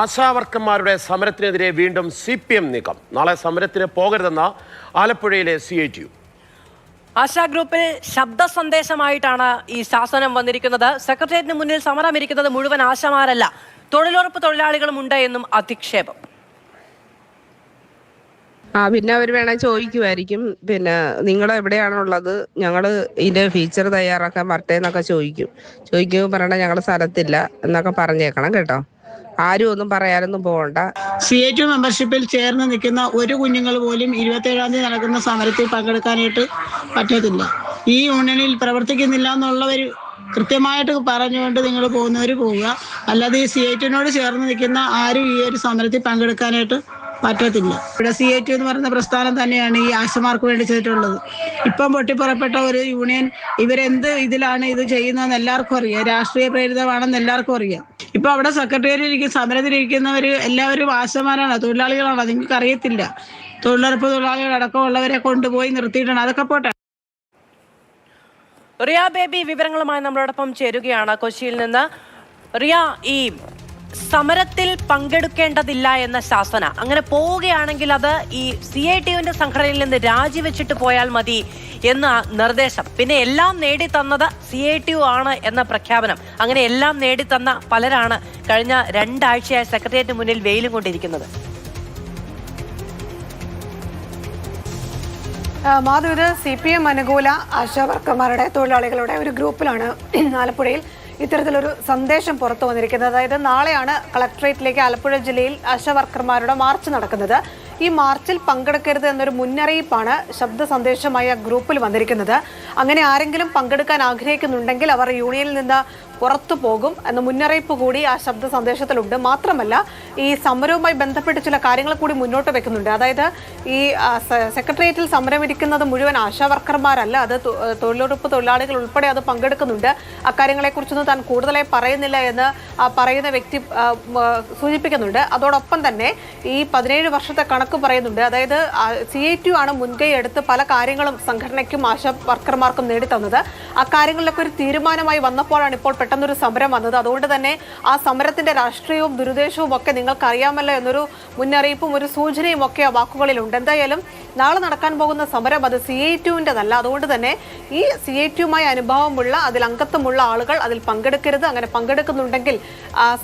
ആശാവർക്കന്മാരുടെ സമരത്തിനെതിരെ വീണ്ടും CPM നീക്കം. നാളെ സമരത്തിന് പോകരുതെന്ന ആലപ്പുഴയിലെ CITU. ആശാ ഗ്രൂപ്പിൽ ശബ്ദ സന്ദേശമായിട്ടാണ് ഈ ശാസനം വന്നിരിക്കുന്നത്. സെക്രട്ടേറിയറ്റിന് മുന്നിൽ സമരം ഇരിക്കുന്നത് മുഴുവൻ ആശമാരല്ല, തൊഴിലുറപ്പ് തൊഴിലാളികളും ഉണ്ട് എന്നും അധിക്ഷേപം. പിന്നെ അവർ വേണേൽ ചോദിക്കുമായിരിക്കും, പിന്നെ നിങ്ങൾ എവിടെയാണുള്ളത്, ഞങ്ങൾ ഇതിന്റെ ഫീച്ചർ തയ്യാറാക്കാൻ വരട്ടെ എന്നൊക്കെ ചോദിക്കുമ്പോൾ പറയണ ഞങ്ങളുടെ സ്ഥലത്തില്ല എന്നൊക്കെ പറഞ്ഞേക്കണം കേട്ടോ. ആരും ഒന്നും പറയാനൊന്നും പോകണ്ട. CITU മെമ്പർഷിപ്പിൽ ചേർന്ന് നിൽക്കുന്ന ഒരു കുഞ്ഞുങ്ങൾ പോലും 27-ാം തീയതി നടക്കുന്ന സമരത്തിൽ പങ്കെടുക്കാനായിട്ട് പറ്റത്തില്ല. ഈ യൂണിയനിൽ പ്രവർത്തിക്കുന്നില്ല എന്നുള്ളവർ കൃത്യമായിട്ട് പറഞ്ഞുകൊണ്ട് നിങ്ങൾ പോകുന്നവർ പോവുക, അല്ലാതെ ഈ CITUവിനോട് ചേർന്ന് നിൽക്കുന്ന ആരും ഈ ഒരു സമരത്തിൽ പങ്കെടുക്കാനായിട്ട് പറ്റത്തില്ല. ഇവിടെ CITU എന്ന് പറയുന്ന പ്രസ്ഥാനം തന്നെയാണ് ഈ ആശമാർക്ക് വേണ്ടി ചെയ്തിട്ടുള്ളത്. ഇപ്പം പൊട്ടിപ്പുറപ്പെട്ട ഒരു യൂണിയൻ ഇവരെന്ത് ഇതിലാണ് ഇത് ചെയ്യുന്നതെന്ന് എല്ലാവർക്കും അറിയാം, രാഷ്ട്രീയ പ്രേരിതമാണെന്ന് എല്ലാവർക്കും അറിയാം. ഇപ്പൊ അവിടെ സെക്രട്ടേറിയറ്റിലിരിക്കുന്ന സമരത്തിലിരിക്കുന്നവര് എല്ലാവരും ആശമാരാണ്, തൊഴിലാളികളാണ്. നിങ്ങൾക്ക് അറിയത്തില്ല, തൊഴിലുറപ്പ് തൊഴിലാളികളടക്കമുള്ളവരെ കൊണ്ടുപോയി നിർത്തിയിട്ടാണ്. അതൊക്കെ പോട്ടെ. റിയ ബേബി വിവരങ്ങളുമായി നമ്മളോടൊപ്പം ചേരുകയാണ് കൊച്ചിയിൽ നിന്ന്. റിയ, ഈ സമരത്തിൽ പങ്കെടുക്കേണ്ടതില്ല എന്ന ശാസന അങ്ങനെ പോവുകയാണെങ്കിൽ അത് ഈ CITUവിന്റെ സംഘടനയിൽ നിന്ന് രാജിവെച്ചിട്ട് പോയാൽ മതി എന്ന നിർദ്ദേശം, പിന്നെ എല്ലാം നേടിത്തന്നത് CITU ആണ് എന്ന പ്രഖ്യാപനം, അങ്ങനെ എല്ലാം നേടിത്തന്ന പലരാണ് കഴിഞ്ഞ 2 ആഴ്ചയായി സെക്രട്ടേറിയറ്റിന് മുന്നിൽ വെയിലും കൊണ്ടിരിക്കുന്നത്. മാധു, ഇത് CPM അനുകൂല ആശാവർക്കർമാരുടെ തൊഴിലാളികളുടെ ഒരു ഗ്രൂപ്പിലാണ് ആലപ്പുഴയിൽ ഇത്തരത്തിലൊരു സന്ദേശം പുറത്തു വന്നിരിക്കുന്നത്. അതായത് നാളെയാണ് കളക്ടറേറ്റിലേക്ക് ആലപ്പുഴ ജില്ലയിൽ ആശാവർക്കർമാരുടെ മാർച്ച് നടക്കുന്നത്. ഈ മാർച്ചിൽ പങ്കെടുക്കരുത് എന്നൊരു മുന്നറിയിപ്പാണ് ശബ്ദ സന്ദേശമായ ഗ്രൂപ്പിൽ വന്നിരിക്കുന്നത്. അങ്ങനെ ആരെങ്കിലും പങ്കെടുക്കാൻ ആഗ്രഹിക്കുന്നുണ്ടെങ്കിൽ അവർ യൂണിയനിൽ നിന്ന് പുറത്തു പോകും എന്ന മുന്നറിയിപ്പ് കൂടി ആ ശബ്ദ സന്ദേശത്തിലുണ്ട്. മാത്രമല്ല, ഈ സമരവുമായി ബന്ധപ്പെട്ട് ചില കാര്യങ്ങൾ കൂടി മുന്നോട്ട് വെക്കുന്നുണ്ട്. അതായത് ഈ സെക്രട്ടേറിയറ്റിൽ സമരമിരിക്കുന്നത് മുഴുവൻ ആശാവർക്കർമാരല്ല, അത് തൊഴിലുറപ്പ് തൊഴിലാളികൾ ഉൾപ്പെടെ അത് പങ്കെടുക്കുന്നുണ്ട്. അക്കാര്യങ്ങളെക്കുറിച്ചൊന്നും താൻ കൂടുതലായി പറയുന്നില്ല എന്ന് പറയുന്ന വ്യക്തി സൂചിപ്പിക്കുന്നുണ്ട്. അതോടൊപ്പം തന്നെ ഈ 17 വർഷത്തെ കണക്ക് പറയുന്നുണ്ട്. അതായത് CITU ആണ് മുൻകൈ എടുത്ത് പല കാര്യങ്ങളും സംഘടനയ്ക്കും ആശാ വർക്കർമാർക്കും നേടിത്തന്നത്. ആ കാര്യങ്ങളിലൊക്കെ ഒരു തീരുമാനമായി വന്നപ്പോഴാണ് ഇപ്പോൾ പെട്ടെന്നൊരു സമരം വന്നത്. അതുകൊണ്ട് തന്നെ ആ സമരത്തിന്റെ രാഷ്ട്രീയവും ദുരുദ്ദേശവും ഒക്കെ നിങ്ങൾക്ക് അറിയാമല്ലോ എന്നൊരു മുന്നറിയിപ്പും ഒരു സൂചനയും ഒക്കെ ആ വാക്കുകളിലുണ്ട്. എന്തായാലും നാളെ നടക്കാൻ പോകുന്ന സമരം അത് CITUവിൻ്റെതല്ല. അതുകൊണ്ട് തന്നെ ഈ CITUവുമായി അനുഭവമുള്ള, അതിൽ അംഗത്വമുള്ള ആളുകൾ അതിൽ പങ്കെടുക്കരുത്. അങ്ങനെ പങ്കെടുക്കുന്നുണ്ടെങ്കിൽ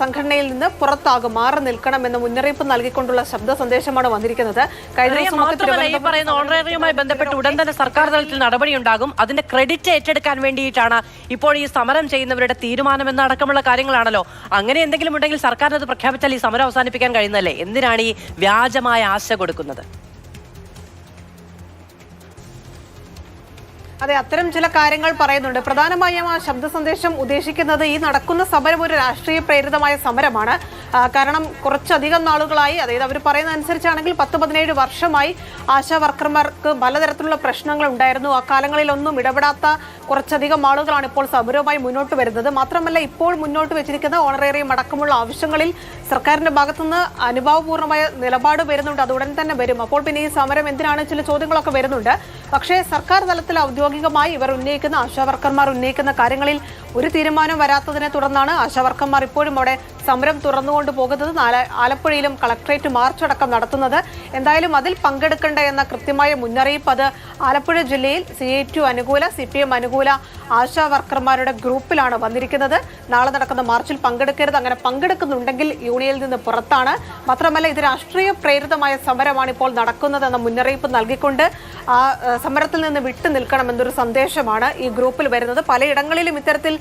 സംഘടനയിൽ നിന്ന് പുറത്താകും, മാറി നിൽക്കണം എന്ന മുന്നറിയിപ്പ് നൽകിക്കൊണ്ടുള്ള ശബ്ദ സന്ദേശമാണ് വന്നിരിക്കുന്നത്. ഓണറേറിയവുമായി ബന്ധപ്പെട്ട് ഉടൻ തന്നെ സർക്കാർ തലത്തിൽ നടപടിയുണ്ടാകും. അതിന്റെ ക്രെഡിറ്റ് ഏറ്റെടുക്കാൻ വേണ്ടിയിട്ടാണ് ഇപ്പോൾ ഈ സമരം ചെയ്യുന്നവരുടെ തീരുമാനം എന്നടക്കമുള്ള കാര്യങ്ങളാണല്ലോ. അങ്ങനെ എന്തെങ്കിലും ഉണ്ടെങ്കിൽ സർക്കാർ അത് പ്രഖ്യാപിച്ചാൽ ഈ സമരം അവസാനിപ്പിക്കാൻ കഴിയുന്നല്ലേ? എന്തിനാണ് ഈ വ്യാജമായ ആശ കൊടുക്കുന്നത്? അതെ, അത്തരം ചില കാര്യങ്ങൾ പറയുന്നുണ്ട്. പ്രധാനമായും ആ ശബ്ദ സന്ദേശം ഉദ്ദേശിക്കുന്നത് ഈ നടക്കുന്ന സമരം ഒരു രാഷ്ട്രീയ പ്രേരിതമായ സമരമാണ്. കാരണം കുറച്ചധികം നാളുകളായി, അതായത് അവർ പറയുന്ന അനുസരിച്ചാണെങ്കിൽ 10-17 വർഷമായി ആശാ വർക്കർമാർക്ക് പലതരത്തിലുള്ള പ്രശ്നങ്ങൾ ഉണ്ടായിരുന്നു. ആ കാലങ്ങളിലൊന്നും ഇടപെടാത്ത കുറച്ചധികം ആളുകളാണ് ഇപ്പോൾ സമരവുമായി മുന്നോട്ട് വരുന്നത്. മാത്രമല്ല, ഇപ്പോൾ മുന്നോട്ട് വെച്ചിരിക്കുന്ന ഓണറേറിയം അടക്കമുള്ള ആവശ്യങ്ങളിൽ സർക്കാരിന്റെ ഭാഗത്തുനിന്ന് അനുഭാവപൂർണ്ണമായ നിലപാട് വരുന്നുണ്ട്. അത് ഉടൻ തന്നെ വരും. അപ്പോൾ പിന്നെ ഈ സമരം എന്തിനാണ്, ചില ചോദ്യങ്ങളൊക്കെ വരുന്നുണ്ട്. പക്ഷേ സർക്കാർ തലത്തിൽ ഔദ്യോഗികമായി ഇവർ ഉന്നയിക്കുന്ന, ആശാവർക്കർമാർ ഉന്നയിക്കുന്ന കാര്യങ്ങളിൽ ഒരു തീരുമാനം വരാത്തതിനെ തുടർന്നാണ് ആശാവർക്കർമാർ ഇപ്പോഴും അവിടെ സമരം തുറന്നുകൊണ്ട് പോകുന്നത്. ആലപ്പുഴയിലും കളക്ടറേറ്റ് മാർച്ച് അടക്കം നടത്തുന്നത്. എന്തായാലും അതിൽ പങ്കെടുക്കേണ്ട എന്ന കൃത്യമായ മുന്നറിയിപ്പ് അത് ആലപ്പുഴ ജില്ലയിൽ CITU അനുകൂല, CPM അനുകൂല ആശാവർക്കർമാരുടെ ഗ്രൂപ്പിലാണ് വന്നിരിക്കുന്നത്. നാളെ നടക്കുന്ന മാർച്ചിൽ പങ്കെടുക്കരുത്, അങ്ങനെ പങ്കെടുക്കുന്നുണ്ടെങ്കിൽ യൂണിയനിൽ നിന്ന് പുറത്താണ്. മാത്രമല്ല, ഇത് രാഷ്ട്രീയ പ്രേരിതമായ സമരമാണ് ഇപ്പോൾ നടക്കുന്നതെന്ന മുന്നറിയിപ്പ് നൽകിക്കൊണ്ട് ആ സമരത്തിൽ നിന്ന് വിട്ടു നിൽക്കണമെന്നൊരു സന്ദേശമാണ് ഈ ഗ്രൂപ്പിൽ വരുന്നത്. പലയിടങ്ങളിലും ഇത്തരത്തിൽ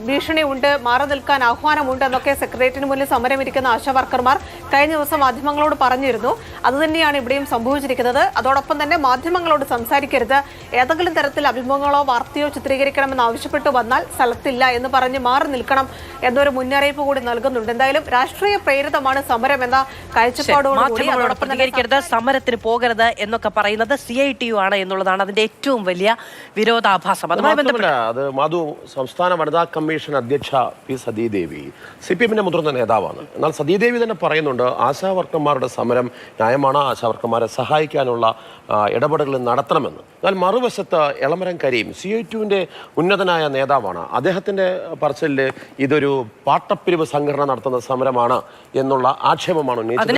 ഭീഷണി ഉണ്ട്, മാറി നിൽക്കാൻ ആഹ്വാനമുണ്ട് എന്നൊക്കെ സെക്രട്ടേറിയറ്റിന് മുന്നിൽ സമരമിരിക്കുന്ന ആശാവർക്കർമാർ കഴിഞ്ഞ ദിവസം മാധ്യമങ്ങളോട് പറഞ്ഞിരുന്നു. അതുതന്നെയാണ് ഇവിടെയും സംഭവിച്ചിരിക്കുന്നത്. അതോടൊപ്പം തന്നെ മാധ്യമങ്ങളോട് സംസാരിക്കരുത്, ഏതെങ്കിലും തരത്തിൽ അഭിമുഖങ്ങളോ വാർത്തയോ ചിത്രീകരിക്കണമെന്ന് ആവശ്യപ്പെട്ടു വന്നാൽ സ്ഥലത്തില്ല എന്ന് പറഞ്ഞ് മാറി നിൽക്കണം എന്നൊരു മുന്നറിയിപ്പ് കൂടി നൽകുന്നുണ്ട്. എന്തായാലും രാഷ്ട്രീയ പ്രേരിതമാണ് സമരം എന്ന കാഴ്ചപ്പാടോടുകൂടി സമരത്തിന് പോകരുത് എന്നൊക്കെ പറയുന്നത് CITU ആണ് എന്നുള്ളതാണ് അതിന്റെ ഏറ്റവും വലിയ വിരോധാഭാസം. അതുമായി ബന്ധപ്പെട്ട് മധു, സംസ്ഥാന സംസ്ഥാന വനിതാ കമ്മീഷൻ അധ്യക്ഷ പി സതീദേവി CPM-ന്റെ മുതിർന്ന നേതാവാണ്. എന്നാൽ സതീദേവി തന്നെ പറയുന്നുണ്ട് ആശാവർക്കർമാരുടെ സമരം ന്യായമാണ്, ആശാവർക്കർമാരെ സഹായിക്കാനുള്ള ഇടപെടലുകൾ നടത്തണമെന്ന്. എന്നാൽ മറുവശത്ത് എളമരം കരീം CI2-ന്റെ ഉന്നതനായ നേതാവാണ്. അദ്ദേഹത്തിൻ്റെ പറച്ചിലിൽ ഇതൊരു പാട്ടപ്പിരിവ് സംഘടന നടത്തുന്ന സമരമാണ് എന്നുള്ള ആക്ഷേപമാണ് ഉന്നയിച്ചത്.